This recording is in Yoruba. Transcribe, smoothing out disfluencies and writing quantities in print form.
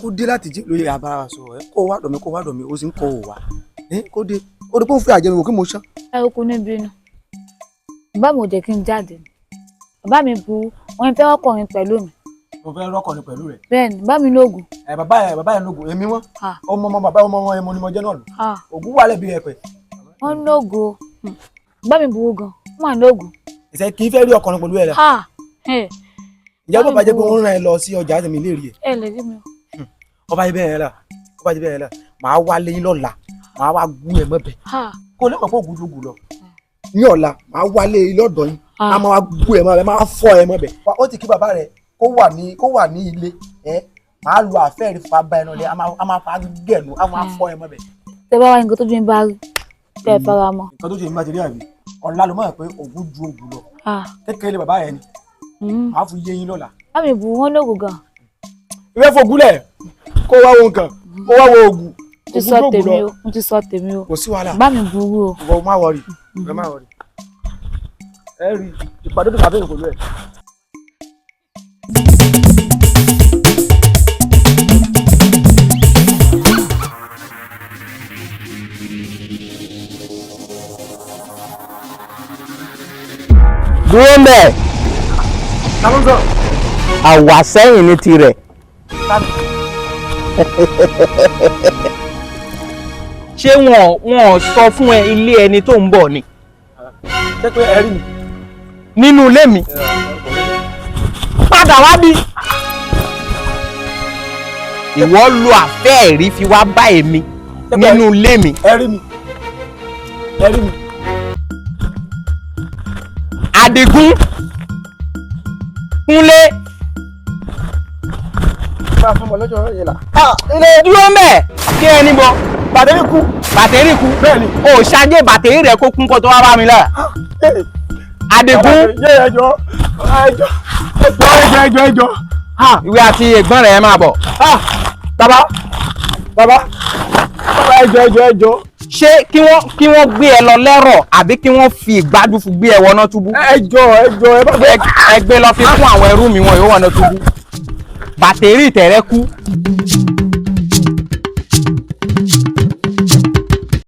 kó dé láti jẹ́ lóye abára sọ̀rọ̀ ẹ kó wá dọ̀ mí ó sì ń kọ́ òwà kó dé ó dé kó ń fi àjẹmí wò kí mo ṣán. ẹ o kò ní bínú bàbá mi ò jẹ́ kí n jáde bàbá mi bu wọn fẹ́ rọ́kọ̀rin pẹ̀lú mi. mo fẹ́ rọ́kọ̀rin pẹ̀lú rẹ̀. bẹ́ẹ̀ni bàbá mi lóògùn. bàbá yẹn lóògùn èmi wọn ọmọ ẹmọ ni mo jẹ́ náà lò ògùn wà lẹ́bi ẹ̀pẹ̀. wọ́n lóògùn bàbá mi burú gan wọ́n wà lóògùn. ìṣe kì í fẹ́ rí ọkùnrin pẹ̀lú ẹ̀ rẹ̀. ìjẹ́ bó bá jẹ́ pé wọ́n rán ẹ lọ sí ọjà àtẹ̀mí lè rí ẹ. ẹ lè rí mi. ọba yìí bẹ́ẹ̀ rà màá wá lẹ́yìn lọ́la màá wá gún ẹ mọ́bẹ̀ kó lè mọ̀ pé ògùn jògùn lọ ní ọ̀la màá wá lé lọ́dọ̀ yín a máa gún ẹ mọ́bẹ̀ máa fọ́ ẹ mọ́bẹ̀. ó ti kí bàbá rẹ kó wà ní ilé màá lu àfẹ́rí fa bá ẹ náà lé a máa fa gẹ̀ẹ́nu a máa fọ́ ẹ mọ́bẹ̀. tẹ bá wá nǹkan tó ju ń bá rí tẹ fara mọ́. nǹkan tó ju ń bá ti rí àbí ọ̀la ló mọ̀ pé ògùn ju ògùn lọ kékeré bàbá yẹn ni màá fi yé yín lọ́la. bá mi bù wọ́n lóògùn gan. ìwé fògúnlẹ̀ kó wá wo nǹkan kó wá wo ògùn mo ti sọ tèmi o kò sí wàhálà bá mi burú o. ìwọ má wọrí ẹ rí ìpàdé tó bàbá ìkòlú ẹ. dúró mẹ́ àwàsẹ́yìn ní tirẹ̀. ṣé wọn sọ fún ẹ ilé ẹni tó ń bọ̀ ni. ṣé pé ẹ rí mi. nínú ilé mi. padà wá bí. ìwọ lo àfẹ́ ẹ̀rí fi wá bá èmi nínú ilé mi. ẹ rí mi. Àdìgún Kúnlé. dúró mẹ́ kí ẹ níbọ. bàtẹ́rì kú. bẹ́ẹ̀ni. o ṣáájú bàtẹ́rì rẹ kó kún kó tó wá bá mi lára. Àdìgún. ẹjọ́. ìwé àti ẹ̀gbọ́n rẹ̀ máa bọ̀. bàbá ẹjọ́. ṣé kí wọ́n gbé ẹ lọ lẹ́rọ̀ àbí kí wọ́n fi ìgbádùn fún gbé ẹ wọná túbú. ẹjọ́ ẹ bá ẹgbẹ́ lọ fi fún àwọn ẹrú mi wọn yóò wọná túbú. bàtẹ́rì tẹ̀rẹ́ kú.